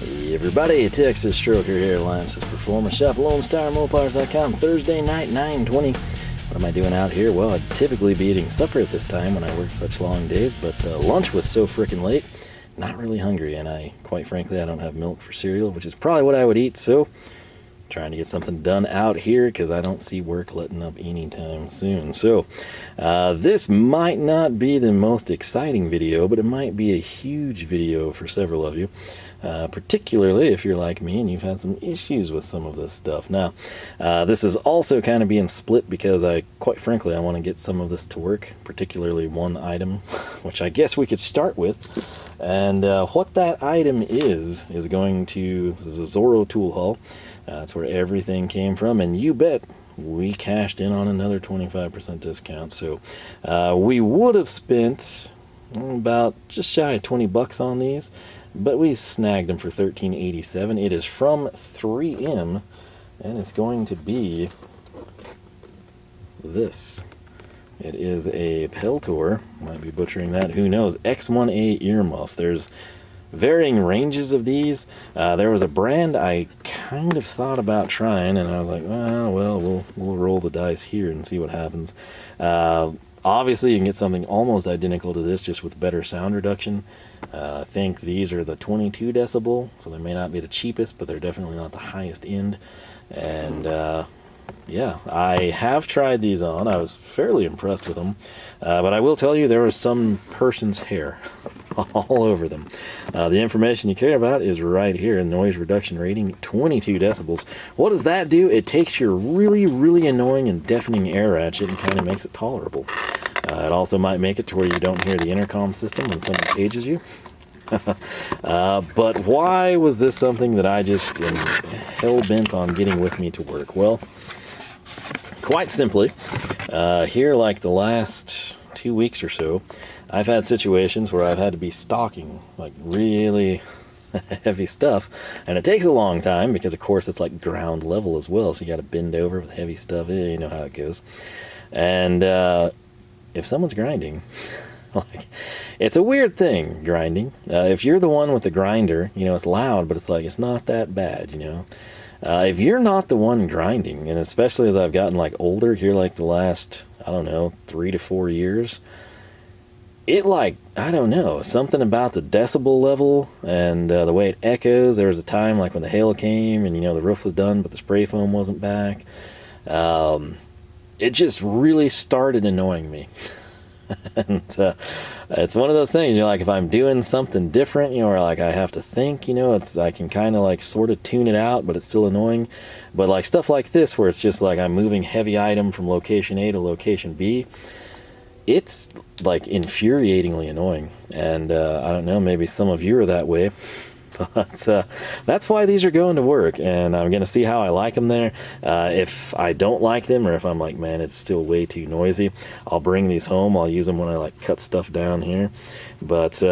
Hey everybody, it's Texas Stroker here, Alliance's Performance Shop, LoneStarMopars.com, Thursday night, 9:20. What am I doing out here? Well, I'd typically be eating supper at this time when I work such long days, but lunch was so freaking late, not really hungry, and quite frankly, I don't have milk for cereal, which is probably what I would eat, so trying to get something done out here because I don't see work letting up anytime soon. So this might not be the most exciting video, but it might be a huge video for several of you, particularly if you're like me and you've had some issues with some of this stuff. Now this is also kind of being split because quite frankly I want to get some of this to work, particularly one item which I guess we could start with. And what that item is going to, this is a Zoro Tool Haul. That's where everything came from, and you bet we cashed in on another 25% discount. So we would have spent about just shy of 20 bucks on these, but we snagged them for $13.87. It is from 3M, and it's going to be this. It is a Peltor, might be butchering that, who knows, X1A Earmuff. There's varying ranges of these. There was a brand I kind of thought about trying, and I was like, well, we'll roll the dice here and see what happens. Obviously, you can get something almost identical to this, just with better sound reduction. I think these are the 22 decibel, so they may not be the cheapest, but they're definitely not the highest end. And yeah, I have tried these on. I was fairly impressed with them, but I will tell you there was some person's hair all over them. The information you care about is right here. Noise reduction rating 22 decibels. What does that do? It takes your really annoying and deafening air ratchet and kind of makes it tolerable. It also might make it to where you don't hear the intercom system when someone pages you. But why was this something that I just am hell-bent on getting with me to work? Well, quite simply, here like the last 2 weeks or so, I've had situations where I've had to be stocking like really heavy stuff, and it takes a long time because of course it's like ground level as well, so you got to bend over with heavy stuff. You know how it goes. And if someone's grinding, like, it's a weird thing, grinding. If you're the one with the grinder, you know, it's loud, but it's like, it's not that bad, you know. If you're not the one grinding, and especially as I've gotten like older here, like the last, I don't know, 3 to 4 years, it like, I don't know, something about the decibel level and the way it echoes. There was a time like when the hail came and, you know, the roof was done, but the spray foam wasn't back. It just really started annoying me. And it's one of those things, you know, like if I'm doing something different, you know, or like I have to think, you know, I can kind of like sort of tune it out, but it's still annoying. But like stuff like this, where it's just like I'm moving heavy item from location A to location B, it's like infuriatingly annoying. And I don't know, maybe some of you are that way. But that's why these are going to work, and I'm going to see how I like them there. If I don't like them, or if I'm like, man, it's still way too noisy, I'll bring these home. I'll use them when I like cut stuff down here. But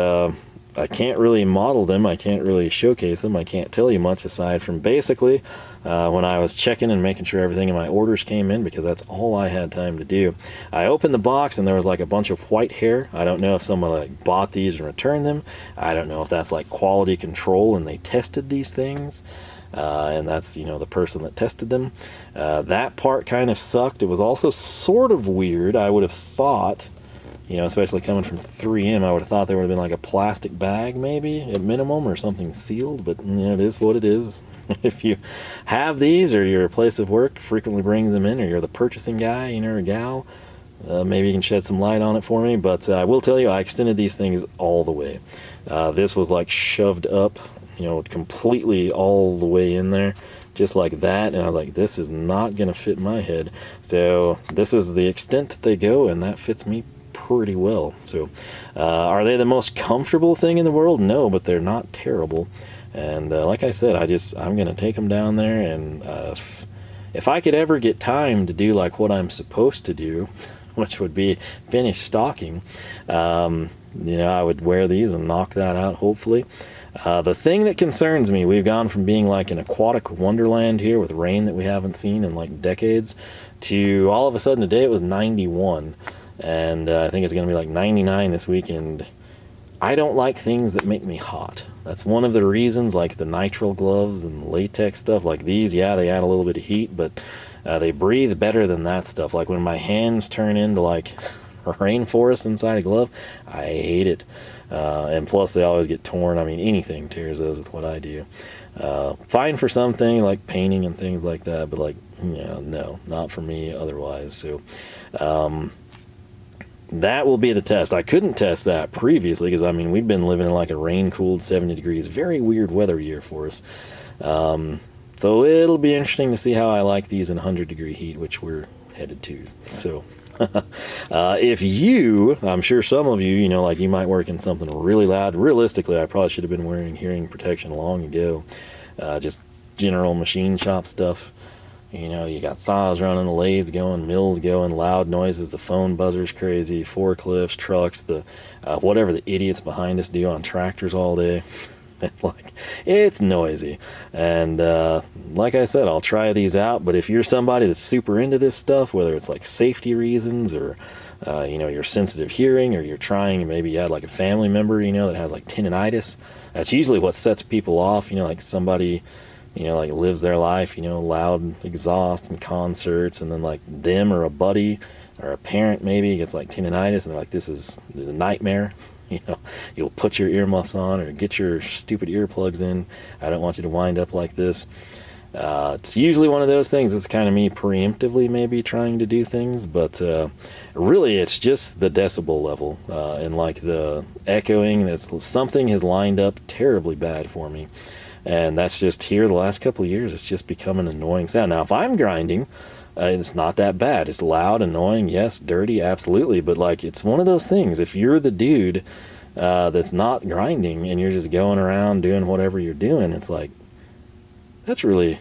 I can't really model them. I can't really showcase them. I can't tell you much aside from basically when I was checking and making sure everything in my orders came in, because that's all I had time to do. I opened the box and there was like a bunch of white hair. I don't know if someone like bought these and returned them. I don't know if that's like quality control and they tested these things. And that's, you know, the person that tested them. That part kind of sucked. It was also sort of weird. I would have thought, you know, especially coming from 3M, I would have thought there would have been like a plastic bag maybe at minimum, or something sealed, but you know, it is what it is. If you have these, or your place of work frequently brings them in, or you're the purchasing guy, you know, or gal, maybe you can shed some light on it for me. But I will tell you, I extended these things all the way. This was like shoved up, you know, completely all the way in there, just like that, and I was like, this is not gonna fit my head. So this is the extent that they go, and that fits me pretty well. So are they the most comfortable thing in the world? No, but they're not terrible. And like I said, I'm gonna take them down there, and if I could ever get time to do like what I'm supposed to do, which would be finish stocking, you know, I would wear these and knock that out, hopefully. The thing that concerns me, we've gone from being like an aquatic wonderland here with rain that we haven't seen in like decades, to all of a sudden today it was 91, and I think it's going to be like 99 this weekend. I don't like things that make me hot. That's one of the reasons, like the nitrile gloves and latex stuff like these, yeah, they add a little bit of heat, but they breathe better than that stuff. Like when my hands turn into like a rainforest inside a glove, I hate it. And plus they always get torn. I mean, anything tears those with what I do. Fine for something like painting and things like that, but like, yeah, no, not for me otherwise. So, that will be the test. I couldn't test that previously because, I mean, we've been living in like a rain-cooled 70 degrees, very weird weather year for us. So it'll be interesting to see how I like these in 100-degree heat, which we're headed to. So if you, I'm sure some of you, you know, like you might work in something really loud. Realistically, I probably should have been wearing hearing protection long ago. Just general machine shop stuff. You know, you got saws running, the lathes going, mills going, loud noises, the phone buzzers crazy, forklifts, trucks, the whatever the idiots behind us do on tractors all day. Like, it's noisy. And like I said, I'll try these out, but if you're somebody that's super into this stuff, whether it's like safety reasons or you know, you're sensitive hearing, or you're trying, maybe you had like a family member, you know, that has like tinnitus, that's usually what sets people off. You know, like somebody, you know, like lives their life, you know, loud exhaust and concerts, and then like them or a buddy or a parent maybe gets like tinnitus, and they're like, this is a nightmare. You know, you'll put your earmuffs on or get your stupid earplugs in. I don't want you to wind up like this. It's usually one of those things. It's kind of me preemptively maybe trying to do things, but really it's just the decibel level and like the echoing. That's something has lined up terribly bad for me. And that's just here the last couple of years, it's just become an annoying sound. Now, if I'm grinding, it's not that bad. It's loud, annoying, yes, dirty, absolutely. But like, it's one of those things. If you're the dude that's not grinding and you're just going around doing whatever you're doing, it's like, that's really,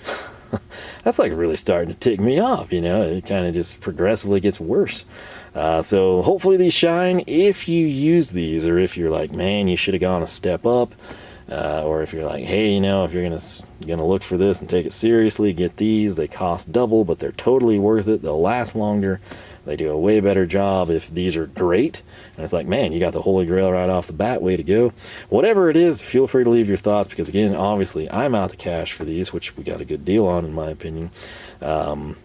that's like really starting to tick me off, you know? It kind of just progressively gets worse. So hopefully these shine if you use these, or if you're like, man, you should have gone a step up. Or if you're like, hey, you know, if you're gonna look for this and take it seriously, get these. They cost double, but they're totally worth it. They'll last longer. They do a way better job if these are great. And it's like, man, you got the holy grail right off the bat. Way to go. Whatever it is, feel free to leave your thoughts, because again, obviously, I'm out the cash for these, which we got a good deal on, in my opinion. I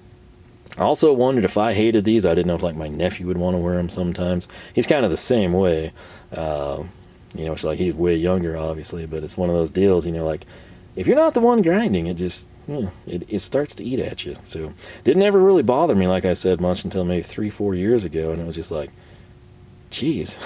also wondered if I hated these. I didn't know if like my nephew would want to wear them sometimes. He's kind of the same way. You know, it's like he's way younger, obviously, but it's one of those deals, you know, like, if you're not the one grinding, it just, you know, it starts to eat at you. So, didn't ever really bother me, like I said, much until maybe 3-4 years ago, and it was just like, geez,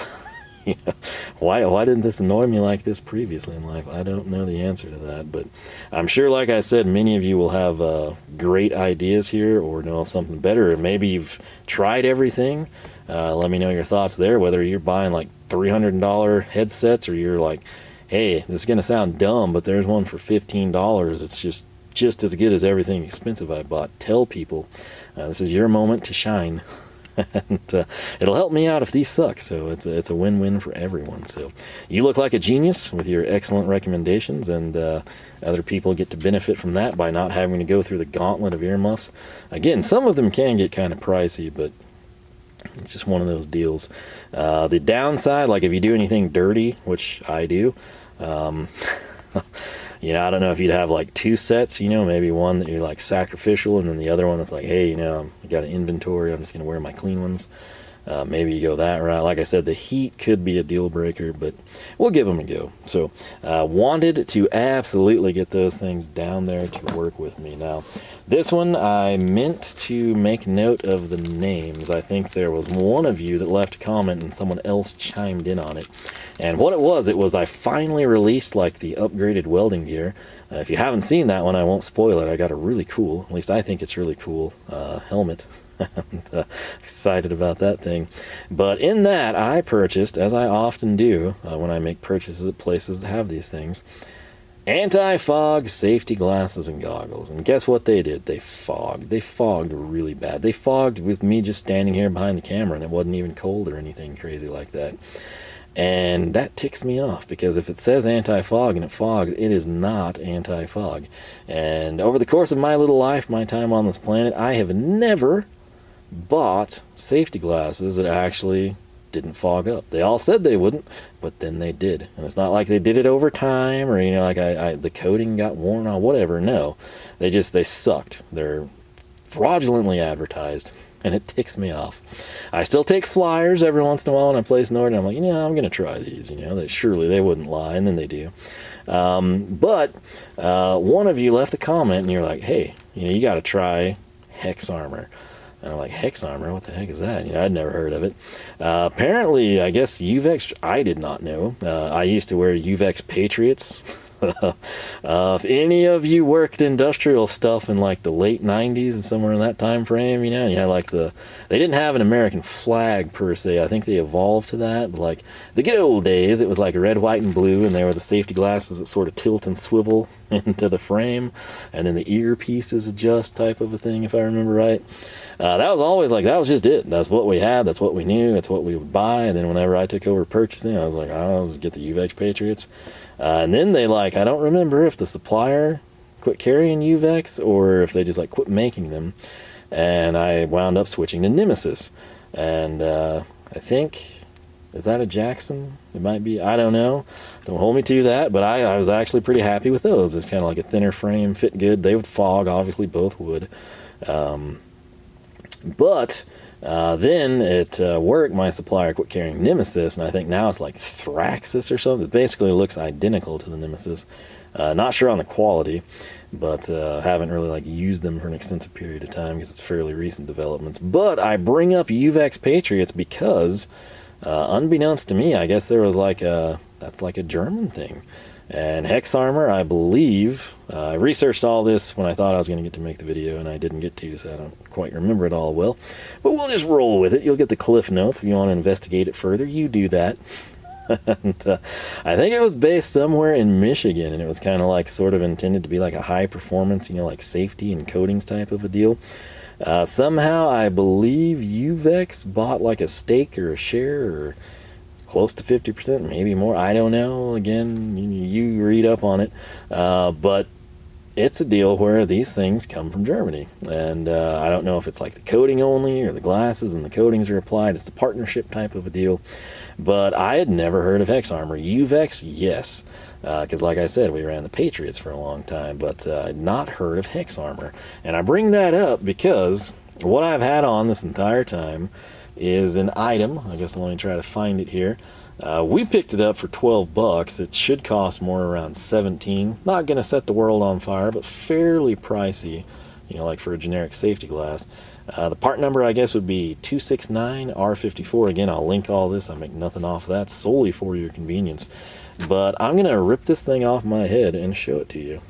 you know, why didn't this annoy me like this previously in life? I don't know the answer to that, but I'm sure, like I said, many of you will have great ideas here, or know something better, or maybe you've tried everything. Let me know your thoughts there, whether you're buying like $300 headsets, or you're like, hey, this is going to sound dumb, but there's one for $15. It's just as good as everything expensive I bought. Tell people this is your moment to shine. And it'll help me out if these suck, so it's a win-win for everyone. So you look like a genius with your excellent recommendations, and other people get to benefit from that by not having to go through the gauntlet of earmuffs. Again, some of them can get kind of pricey, but it's just one of those deals. The downside, like if you do anything dirty, which I do, you know, I don't know if you'd have like two sets, you know, maybe one that you're like sacrificial, and then the other one that's like, hey, you know, I got an inventory, I'm just going to wear my clean ones. Maybe you go that route. Like I said, the heat could be a deal breaker, but we'll give them a go. So wanted to absolutely get those things down there to work with me. Now, this one, I meant to make note of the names. I think there was one of you that left a comment and someone else chimed in on it. And what it was I finally released like the upgraded welding gear. If you haven't seen that one, I won't spoil it. I got a really cool, at least I think it's really cool, helmet. And, excited about that thing. But in that, I purchased, as I often do when I make purchases at places that have these things, anti-fog safety glasses and goggles. And guess what they did? They fogged. They fogged really bad. They fogged with me just standing here behind the camera, and it wasn't even cold or anything crazy like that. And that ticks me off, because if it says anti-fog and it fogs, it is not anti-fog. And over the course of my little life, my time on this planet, I have never bought safety glasses that actually didn't fog up. They all said they wouldn't, but then they did. And it's not like they did it over time, or, you know, like the coating got worn on, whatever. No, they sucked. They're fraudulently advertised, and it ticks me off. I still take flyers every once in a while when I place an order, and I'm like, you know, I'm going to try these, you know, surely they wouldn't lie, and then they do. But one of you left a comment, and you're like, hey, you know, you got to try Hex Armor. And I'm like, Hex Armor? What the heck is that? You know, I'd never heard of it. Apparently, I guess UVEX, I did not know. I used to wear UVEX Patriots. If any of you worked industrial stuff in like the late 90s and somewhere in that time frame, you know, and you had like they didn't have an American flag per se. I think they evolved to that, but like the good old days, it was like red, white, and blue, and there were the safety glasses that sort of tilt and swivel into the frame, and then the earpieces adjust type of a thing, if I remember right. That was always like, that was just it. That's what we had. That's what we knew. That's what we would buy. And then whenever I took over purchasing, I was like, I'll just get the UVEX Patriots. And then they I don't remember if the supplier quit carrying UVEX or if they just like quit making them. And I wound up switching to Nemesis. And I think, is that a Jackson? It might be. I don't know. Don't hold me to that. But I was actually pretty happy with those. It's kind of like a thinner frame, fit good. They would fog, obviously both would. But then at work, my supplier quit carrying Nemesis, and I think now it's like Thraxis or something. It basically looks identical to the Nemesis. Not sure on the quality, but haven't really like used them for an extensive period of time because it's fairly recent developments. But I bring up UVEX Patriots because, unbeknownst to me, I guess there was like that's like a German thing. And Hex Armor, I believe, I researched all this when I thought I was going to get to make the video, and I didn't get to, so I don't quite remember it all well. But we'll just roll with it. You'll get the cliff notes. If you want to investigate it further, you do that. And I think it was based somewhere in Michigan, and it was kind of like sort of intended to be like a high performance, you know, like safety and coatings type of a deal. Somehow, I believe UVEX bought like a stake or a share or close to 50%, maybe more. I don't know. Again, you read up on it. But it's a deal where these things come from Germany. And I don't know if it's like the coating only or the glasses and the coatings are applied. It's the partnership type of a deal. But I had never heard of Hex Armor. UVEX, yes. Because like I said, we ran the Patriots for a long time. But I'd not heard of Hex Armor. And I bring that up because what I've had on this entire time is an item. I guess let me try to find it here. We picked it up for 12 bucks. It should cost more around 17. Not going to set the world on fire, but fairly pricey, you know, like for a generic safety glass. The part number, I guess, would be 269R54. Again, I'll link all this. I make nothing off of that, solely for your convenience. But I'm going to rip this thing off my head and show it to you.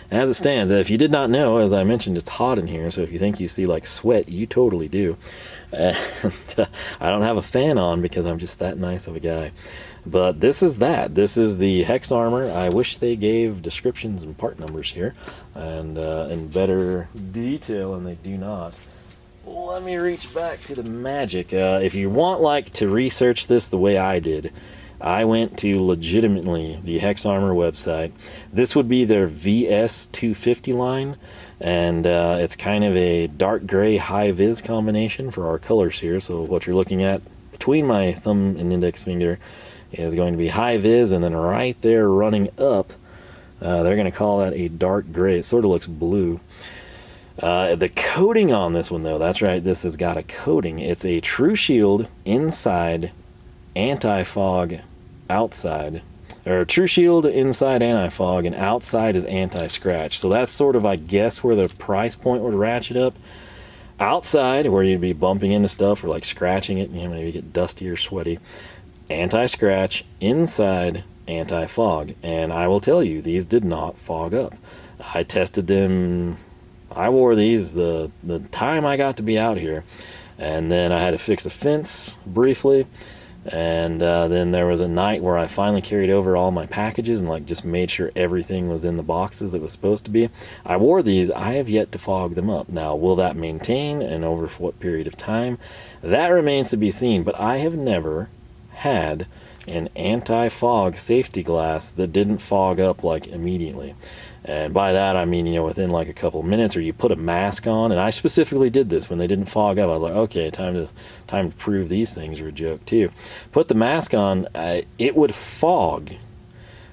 As it stands, if you did not know, as I mentioned, it's hot in here, so if you think you see like sweat, you totally do. And I don't have a fan on because I'm just that nice of a guy. But this is that. This is the Hex Armor. I wish they gave descriptions and part numbers here and in better detail, and they do not. Let me reach back to the magic. If you want like to research this the way I did, I went to legitimately the Hex Armor website. This would be their VS250 line, and it's kind of a dark gray high vis combination for our colors here. So what you're looking at between my thumb and index finger is going to be high vis, and then right there running up, they're going to call that a dark gray. It sort of looks blue. The coating on this one though, that's right, this has got a coating. It's a True Shield inside, anti-fog outside, or True Shield inside anti-fog, and outside is anti-scratch. So that's sort of, I guess, where the price point would ratchet up. Outside, where you'd be bumping into stuff or like scratching it, you know, maybe get dusty or sweaty. Anti-scratch. Inside, anti-fog. And I will tell you, these did not fog up. I tested them. I wore these the time I got to be out here, and then I had to fix a fence briefly. And then there was a night where I finally carried over all my packages and like just made sure everything was in the boxes it was supposed to be. I wore these. I have yet to fog them up. Now, will that maintain and over for what period of time? That remains to be seen, but I have never had an anti-fog safety glass that didn't fog up like immediately. And by that, I mean, you know, within like a couple of minutes, or you put a mask on. And I specifically did this when they didn't fog up. I was like, okay, time to prove these things are a joke too. Put the mask on, it would fog,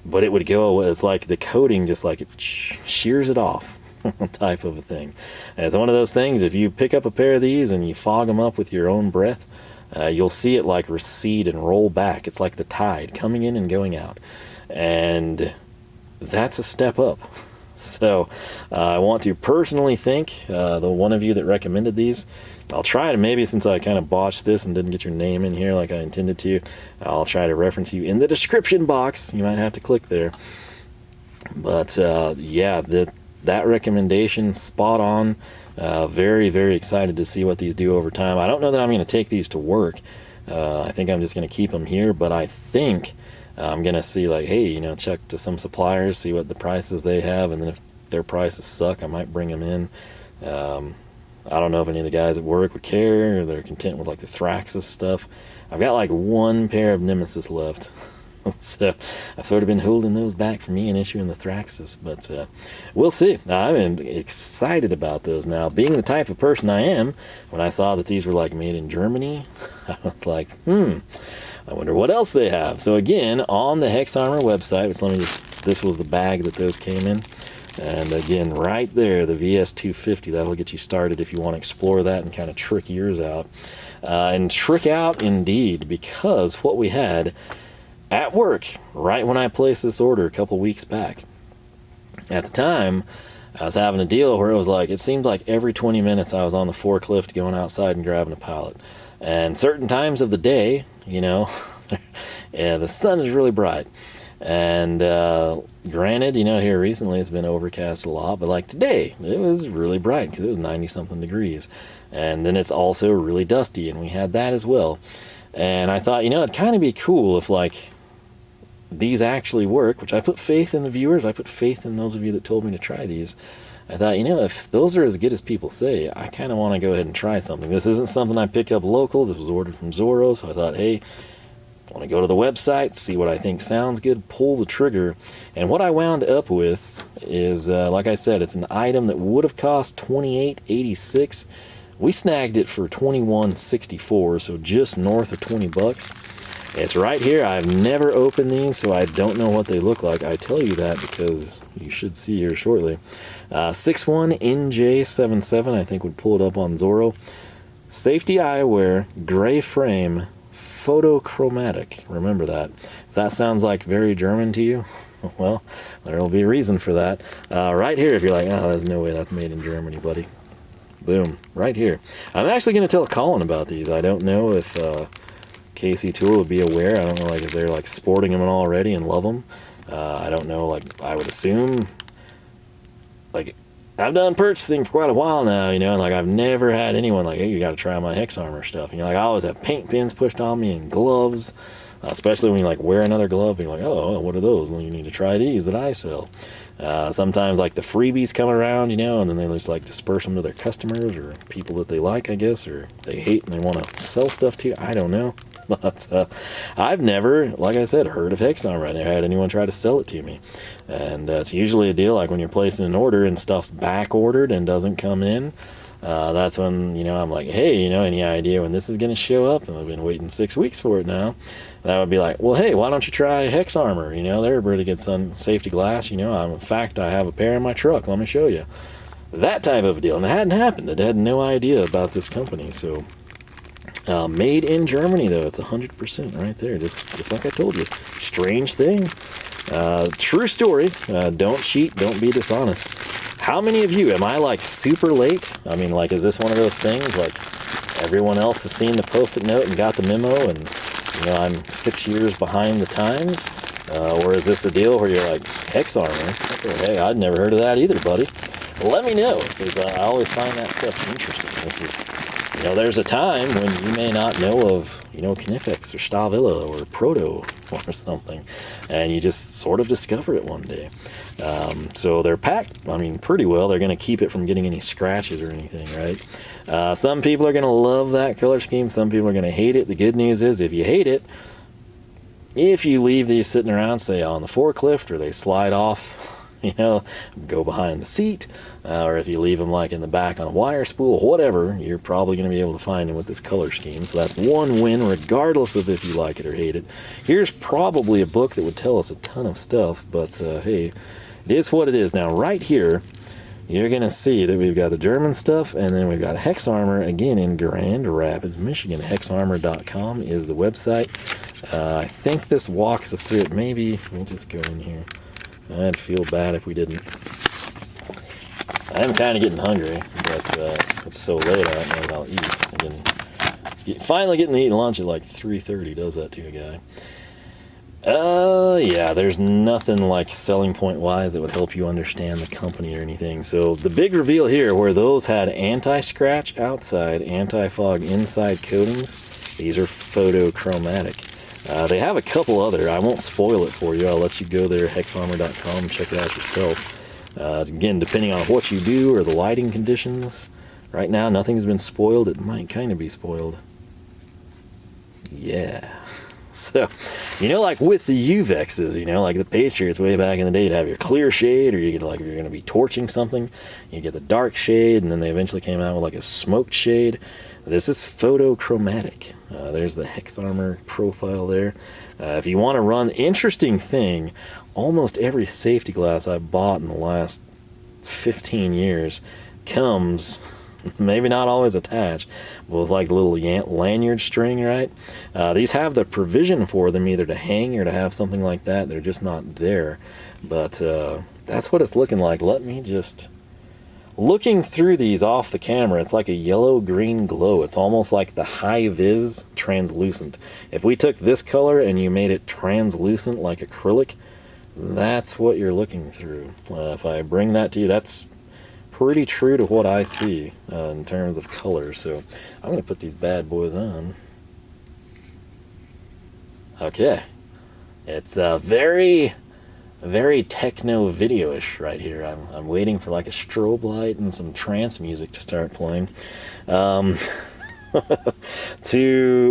but it would go away. It's like the coating just like it shears it off type of a thing. And it's one of those things, if you pick up a pair of these and you fog them up with your own breath, you'll see it like recede and roll back. It's like the tide coming in and going out. And that's a step up. So I want to personally thank the one of you that recommended these. I'll try to, maybe since I kind of botched this and didn't get your name in here like I intended to, I'll try to reference you in the description box. You might have to click there. But yeah, that recommendation, spot on. Very, very excited to see what these do over time. I don't know that I'm going to take these to work. I think I'm just going to keep them here, but I think I'm going to see like, hey, you know, check to some suppliers, see what the prices they have, and then if their prices suck, I might bring them in. I don't know if any of the guys at work would care, or they're content with like the Thraxis stuff. I've got like one pair of Nemesis left. So I've sort of been holding those back for me and issuing the Thraxis, but we'll see. I'm excited about those now. Being the type of person I am, when I saw that these were like made in Germany, I was like, I wonder what else they have. So again, on the Hex Armor website, which this was the bag that those came in. And again, right there, the VS250, that'll get you started if you want to explore that and kind of trick yours out. And trick out indeed, because what we had at work, right when I placed this order a couple weeks back, at the time, I was having a deal where it was like, it seemed like every 20 minutes I was on the forklift going outside and grabbing a pallet. And certain times of the day, you know, yeah, the sun is really bright. And granted, you know, here recently it's been overcast a lot, but like today, it was really bright because it was 90-something degrees. And then it's also really dusty, and we had that as well. And I thought, you know, it'd kind of be cool if like these actually work, which I put faith in the viewers, I put faith in those of you that told me to try these. I thought, you know, if those are as good as people say, I kind of want to go ahead and try something. This isn't something I picked up local. This was ordered from Zoro, so I thought, hey, I want to go to the website, see what I think sounds good, pull the trigger. And what I wound up with is, like I said, it's an item that would have cost $28.86. We snagged it for $21.64, so just north of 20 bucks. It's right here. I've never opened these, so I don't know what they look like. I tell you that because you should see here shortly. 61NJ77, I think would pull it up on Zoro. Safety eyewear, gray frame, Photochromatic. Remember that. If that sounds like very German to you, well, there'll be a reason for that. Right here, if you're like, oh, there's no way that's made in Germany, buddy. Boom, right here. I'm actually going to tell Colin about these. I don't know if KC Tool would be aware. I don't know, like, if they're like sporting them already and love them. I don't know, like, I would assume, like, I've done purchasing for quite a while now, you know, and like I've never had anyone like, hey, you got to try my Hex Armor stuff. And you're like, I always have paint pins pushed on me and gloves, especially when you like wear another glove and you're like, oh, what are those? Well, you need to try these that I sell. Sometimes like the freebies come around, you know, and then they just like disperse them to their customers or people that they like, I guess, or they hate and they want to sell stuff to you. I don't know. But I've never, like I said, heard of Hex Armor. I never had anyone try to sell it to me. And it's usually a deal like when you're placing an order and stuff's back ordered and doesn't come in. That's when, you know, I'm like, hey, you know, any idea when this is going to show up? And I've been waiting 6 weeks for it now. That would be like, well, hey, why don't you try Hex Armor? You know, they're a really good sun safety glass. You know, in fact, I have a pair in my truck. Let me show you. That type of a deal. And it hadn't happened. I had no idea about this company. So made in Germany, though. It's 100% right there. Just like I told you. Strange thing. True story. Don't cheat. Don't be dishonest. How many of you, am I like super late? I mean, like, is this one of those things like everyone else has seen the post-it note and got the memo and, you know, I'm 6 years behind the times? Or is this a deal where you're like, Hex Armor? Hey, I'd never heard of that either, buddy. Let me know, because I always find that stuff interesting. This is, you know, there's a time when you may not know of, you know, Knifex or Stavilla or Proto or something, and you just sort of discover it one day. So they're packed, I mean, pretty well. They're going to keep it from getting any scratches or anything, right? Some people are going to love that color scheme. Some people are going to hate it. The good news is, if you hate it, if you leave these sitting around, say on the forklift, or they slide off you know, go behind the seat, or if you leave them like in the back on a wire spool, whatever, you're probably going to be able to find them with this color scheme. So that's one win, regardless of if you like it or hate it. Here's probably a book that would tell us a ton of stuff, but hey, it is what it is. Now, right here, you're going to see that we've got the German stuff, and then we've got Hex Armor, again, in Grand Rapids, Michigan. Hexarmor.com is the website. I think this walks us through it. Maybe, let me just go in here. I'd feel bad if we didn't. I'm kind of getting hungry, but it's so late, I don't know what I'll eat. Again, finally getting to eat lunch at like 3:30 does that to a guy. Yeah, there's nothing like selling point wise that would help you understand the company or anything. So the big reveal here, where those had anti-scratch outside, anti-fog inside coatings, these are photochromatic. They have a couple other. I won't spoil it for you. I'll let you go there, hexarmor.com, and check it out yourself. Again, depending on what you do or the lighting conditions. Right now, nothing's been spoiled. It might kind of be spoiled. Yeah. So, you know, like with the UVexes, you know, like the Patriots way back in the day, you'd have your clear shade, or you could, like, if you're going to be torching something, you get the dark shade, and then they eventually came out with like a smoked shade. This is photochromatic. There's the Hex Armor profile there. If you want to run, interesting thing, almost every safety glass I've bought in the last 15 years comes, maybe not always attached, with like a little lanyard string, right? These have the provision for them either to hang or to have something like that. They're just not there. But that's what it's looking like. Let me just... Looking through these off the camera, it's like a yellow-green glow. It's almost like the high-vis translucent. If we took this color and you made it translucent like acrylic, that's what you're looking through. If I bring that to you, that's pretty true to what I see in terms of color. So I'm going to put these bad boys on. Okay. It's very techno video-ish right here. I'm waiting for like a strobe light and some trance music to start playing. To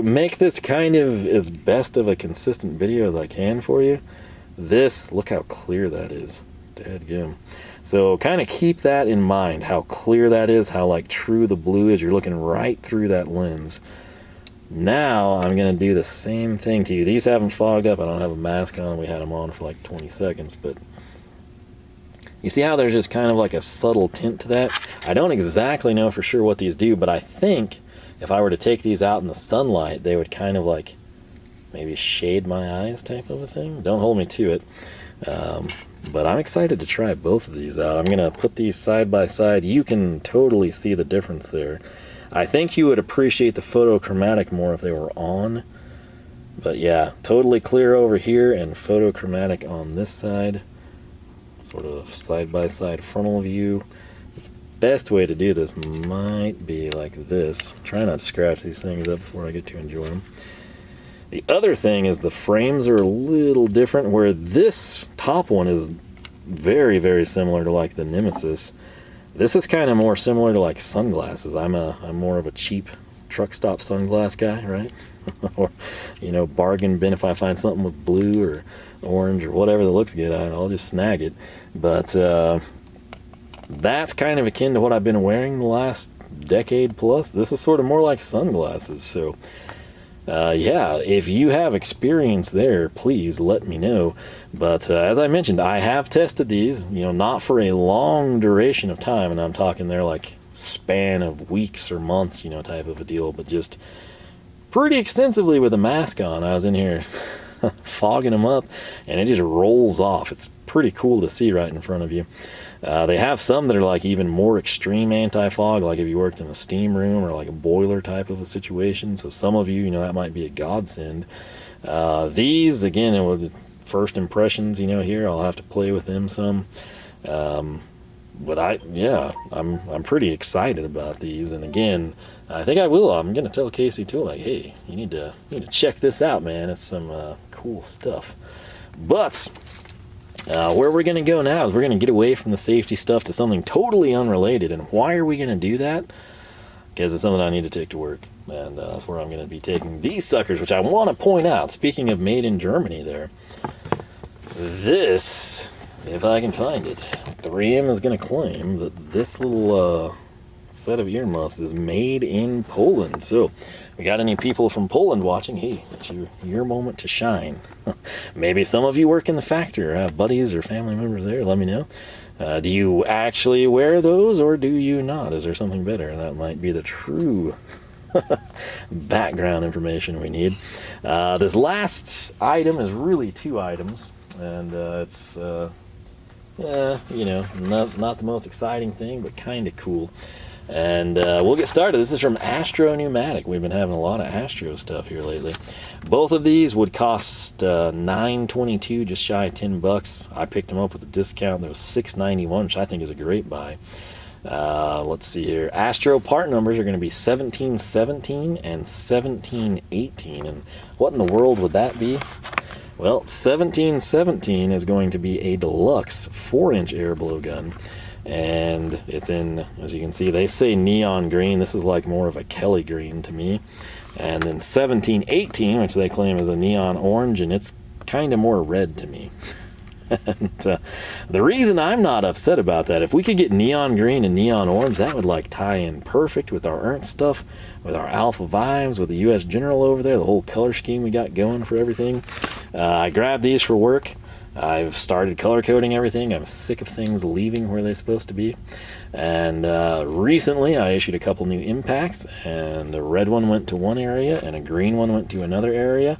make this kind of as best of a consistent video as I can for you, look how clear that is. Dadgum. So kind of keep that in mind, how clear that is, how like true the blue is. You're looking right through that lens. Now I'm going to do the same thing to you. These haven't fogged up. I don't have a mask on. We had them on for like 20 seconds, but you see how there's just kind of like a subtle tint to that? I don't exactly know for sure what these do, but I think if I were to take these out in the sunlight, they would kind of like maybe shade my eyes type of a thing. Don't hold me to it. But I'm excited to try both of these out. I'm going to put these side by side. You can totally see the difference there. I think you would appreciate the photochromatic more if they were on. But yeah, totally clear over here and photochromatic on this side. Sort of side-by-side frontal view. Best way to do this might be like this. Try not to scratch these things up before I get to enjoy them. The other thing is the frames are a little different, where this top one is very, very similar to like the Nemesis. This is kind of more similar to like sunglasses. I'm more of a cheap truck stop sunglass guy, right? Or, you know, bargain bin. If I find something with blue or orange or whatever that looks good, I'll just snag it. But that's kind of akin to what I've been wearing the last decade plus. This is sort of more like sunglasses. So yeah, if you have experience there, please let me know. But as I mentioned, I have tested these, you know, not for a long duration of time, and I'm talking there like span of weeks or months, you know, type of a deal, but just pretty extensively with a mask on. I was in here fogging them up, and it just rolls off. It's pretty cool to see right in front of you. They have some that are like even more extreme anti-fog, like if you worked in a steam room or like a boiler type of a situation. So some of you, you know, that might be a godsend. These, again, it was first impressions, you know, here. I'll have to play with them some. But I'm pretty excited about these. And again, I think I will. I'm going to tell Casey too, like, hey, you need to check this out, man. It's some cool stuff. But where we're going to go now is we're going to get away from the safety stuff to something totally unrelated. And why are we going to do that? Because it's something I need to take to work. And that's where I'm going to be taking these suckers, which I want to point out. Speaking of made in Germany there, this if I can find it. 3M is going to claim that this little set of earmuffs is made in Poland. So, if we got any people from Poland watching, hey, it's your moment to shine. Maybe some of you work in the factory or have buddies or family members there. Let me know. Do you actually wear those or do you not? Is there something better? That might be the true background information we need. This last item is really 2 items, and it's you know, not the most exciting thing, but kind of cool. And we'll get started. This is from Astro Pneumatic. We've been having a lot of Astro stuff here lately. Both of these would cost $9.22, just shy of $10. I picked them up with a discount. There was $6.91, which I think is a great buy. Let's see here. Astro part numbers are going to be 1717 and 1718. And what in the world would that be? Well, 1717 is going to be a deluxe 4-inch air blowgun. And it's in, as you can see, they say neon green. This is like more of a Kelly green to me. And then 1718, which they claim is a neon orange, and it's kind of more red to me. And the reason I'm not upset about that, if we could get neon green and neon orange, that would like tie in perfect with our Ernst stuff, with our Alpha Vibes, with the US General over there, the whole color scheme we got going for everything. I grabbed these for work. I've started color coding everything. I'm sick of things leaving where they're supposed to be. And recently I issued a couple new impacts, and the red one went to one area and a green one went to another area.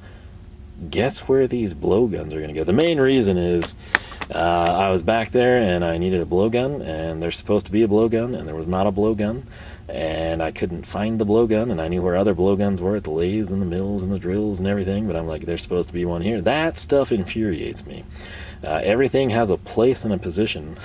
Guess where these blowguns are going to go? The main reason is I was back there and I needed a blowgun, and there's supposed to be a blowgun, and there was not a blowgun. And I couldn't find the blowgun, and I knew where other blowguns were at the lathes and the mills and the drills and everything, but I'm like, there's supposed to be one here. That stuff infuriates me. Everything has a place and a position,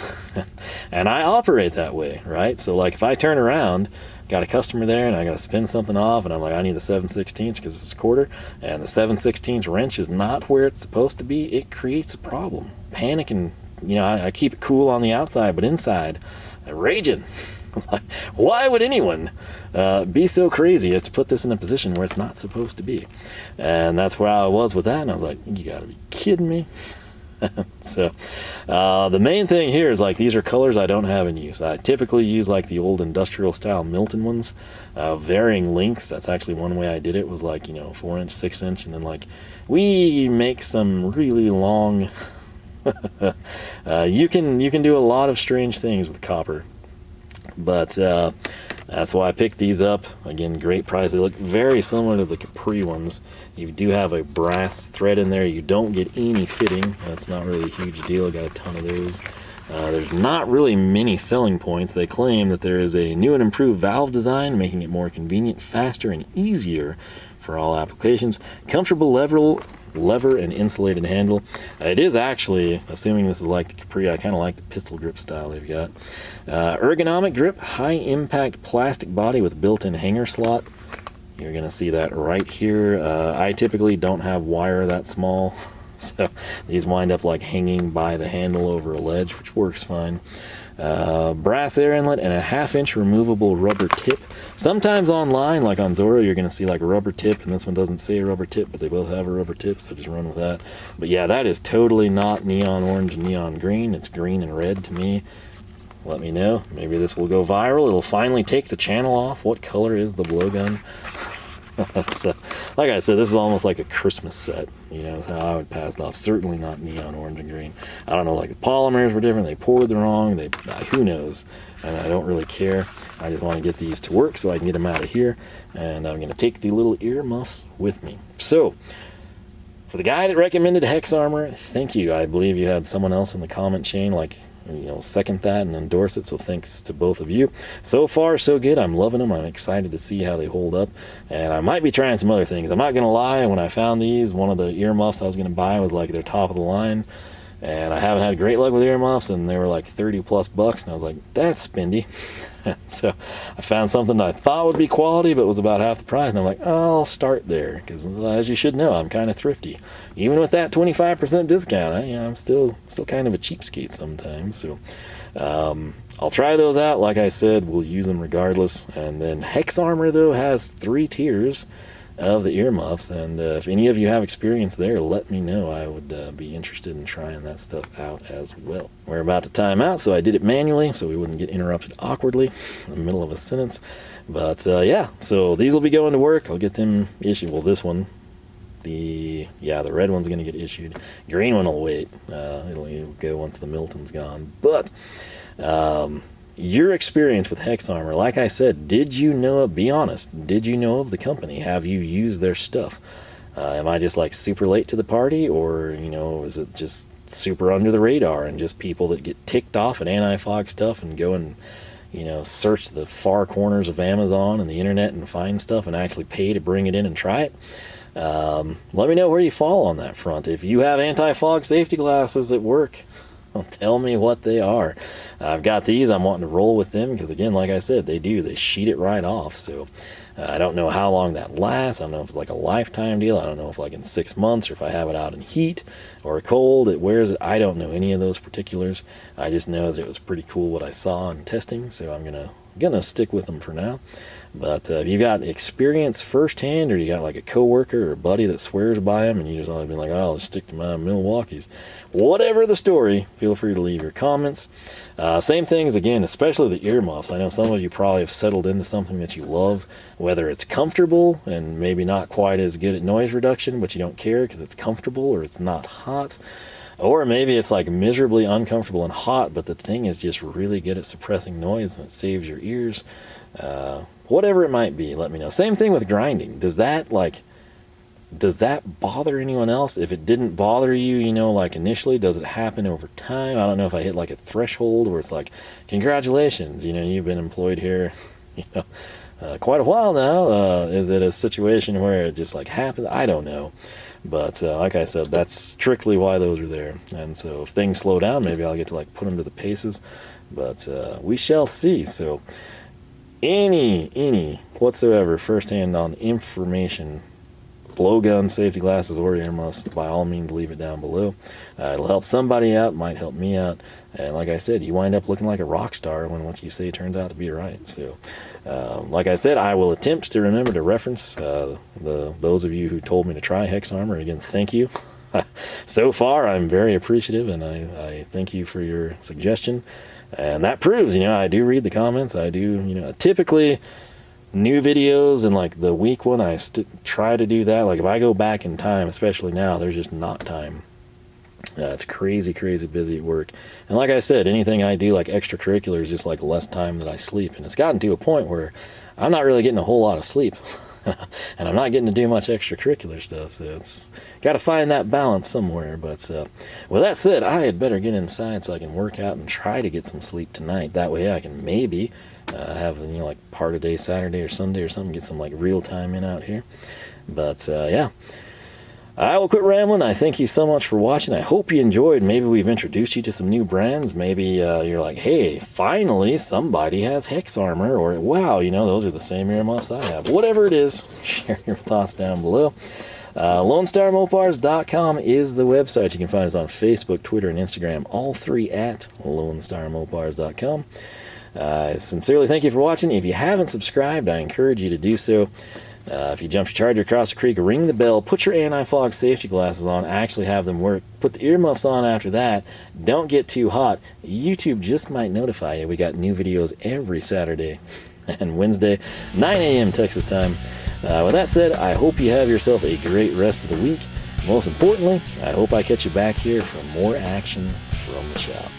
and I operate that way, right? So like if I turn around, got a customer there and I got to spin something off, and I'm like, I need the 7/16 because it's a quarter, and the 7/16 wrench is not where it's supposed to be, it creates a problem. Panic, and you know, I keep it cool on the outside, but inside, I'm raging. Like, why would anyone be so crazy as to put this in a position where it's not supposed to be? And that's where I was with that, and I was like, you gotta be kidding me. So the main thing here is like, these are colors I don't have in use. I typically use like the old industrial style Milton ones, varying lengths. That's actually one way I did it, was like, you know, 4-inch, 6-inch, and then like we make some really long you can do a lot of strange things with copper. But that's why I picked these up. Again, great price. They look very similar to the Capri ones. You do have a brass thread in there. You don't get any fitting. That's not really a huge deal. I got a ton of those. There's not really many selling points. They claim that there is a new and improved valve design, making it more convenient, faster, and easier for all applications. Comfortable lever and insulated handle. It is actually, assuming this is like the Capri, I kind of like the pistol grip style they've got. Ergonomic grip, high impact plastic body with built-in hanger slot. You're gonna see that right here. I typically don't have wire that small, so these wind up like hanging by the handle over a ledge, which works fine. Brass air inlet and a 1/2-inch removable rubber tip. Sometimes online, like on Zoro, you're going to see like a rubber tip, and this one doesn't say a rubber tip, but they both have a rubber tip, so just run with that. But yeah, that is totally not neon orange and neon green. It's green and red to me. Let me know. Maybe this will go viral. It'll finally take the channel off. What color is the blowgun? That's, like I said, this is almost like a Christmas set. You know, is how I would pass it off. Certainly not neon orange and green. I don't know, like the polymers were different. They poured the wrong. Who knows? And I don't really care. I just want to get these to work so I can get them out of here. And I'm going to take the little earmuffs with me. So, for the guy that recommended Hex Armor, thank you. I believe you had someone else in the comment chain, like, you know, second that and endorse it, so thanks to both of you. So far so good. I'm loving them. I'm excited to see how they hold up, and I might be trying some other things. I'm not gonna lie, when I found these, one of the earmuffs I was gonna buy was like their top of the line, and I haven't had great luck with earmuffs, and they were like 30 plus bucks, and I was like, that's spendy. So I found something I thought would be quality but was about half the price, and I'm like, oh, I'll start there, because as you should know, I'm kind of thrifty. Even with that 25% discount, I'm still kind of a cheapskate sometimes. So I'll try those out. Like I said, we'll use them regardless. And then Hex Armor though has 3 tiers. of the earmuffs, and if any of you have experience there, let me know. I would be interested in trying that stuff out as well. We're about to time out, so I did it manually so we wouldn't get interrupted awkwardly in the middle of a sentence. But yeah, so these will be going to work. I'll get them issued. Well, this one, the red one's going to get issued. Green one will wait. It'll go once the Milton's gone. But your experience with Hex Armor, like I said, did you know of, be honest, did you know of the company? Have you used their stuff? Am I just like super late to the party, or, you know, is it just super under the radar and just people that get ticked off at anti-fog stuff and go and, you know, search the far corners of Amazon and the internet and find stuff and actually pay to bring it in and try it? Let me know where you fall on that front. If you have anti-fog safety glasses at work, tell me what they are. I've got these. I'm wanting to roll with them because, again, like I said, they sheet it right off. So I don't know how long that lasts. I don't know if it's like a lifetime deal. I don't know if like in 6 months, or if I have it out in heat or cold, it wears it. I don't know any of those particulars. I just know that it was pretty cool what I saw in testing, so I'm gonna stick with them for now. But if you got experience firsthand, or you got like a coworker or a buddy that swears by them, and you just always be like, oh, I'll stick to my Milwaukee's, whatever the story, feel free to leave your comments. Same things, again, especially the earmuffs. I know some of you probably have settled into something that you love, whether it's comfortable and maybe not quite as good at noise reduction, but you don't care because it's comfortable or it's not hot. Or maybe it's like miserably uncomfortable and hot, but the thing is just really good at suppressing noise and it saves your ears. Whatever it might be, let me know. Same thing with grinding. Does that bother anyone else? If it didn't bother you, you know, like initially, does it happen over time? I don't know if I hit like a threshold where it's like, congratulations, you know, you've been employed here, you know, quite a while now. Is it a situation where it just like happens? I don't know. But like I said, that's strictly why those are there. And so if things slow down, maybe I'll get to like put them to the paces. But we shall see. So any whatsoever first-hand on information, blowgun, safety glasses, or earmuffs, by all means leave it down below. It'll help somebody out, might help me out, and like I said, you wind up looking like a rock star when what you say turns out to be right. So like I said, I will attempt to remember to reference those of you who told me to try Hex Armor. Again, thank you. So far I'm very appreciative, and I thank you for your suggestion. And that proves, you know, I do read the comments. I do, you know, typically new videos, and like the week one, I try to do that. Like if I go back in time, especially now, there's just not time. It's crazy busy at work. And like I said, anything I do like extracurricular is just like less time that I sleep. And it's gotten to a point where I'm not really getting a whole lot of sleep. And I'm not getting to do much extracurricular stuff, so it's got to find that balance somewhere. But with that said, I had better get inside so I can work out and try to get some sleep tonight. That way I can maybe have, you know, like part of day Saturday or Sunday or something, get some like real time in out here. But yeah, I will quit rambling. I thank you so much for watching. I hope you enjoyed. Maybe we've introduced you to some new brands. Maybe you're like, hey, finally somebody has Hex Armor, or wow, you know, those are the same earmuffs I have. Whatever it is, share your thoughts down below. LoneStarMopars.com is the website. You can find us on Facebook, Twitter, and Instagram, all three at LoneStarMopars.com. I sincerely thank you for watching. If you haven't subscribed, I encourage you to do so. If you jump your charger across the creek, ring the bell, put your anti-fog safety glasses on, actually have them work, put the earmuffs on after that, don't get too hot. YouTube just might notify you. We got new videos every Saturday and Wednesday, 9 a.m. Texas time. With that said, I hope you have yourself a great rest of the week. Most importantly, I hope I catch you back here for more action from the shop.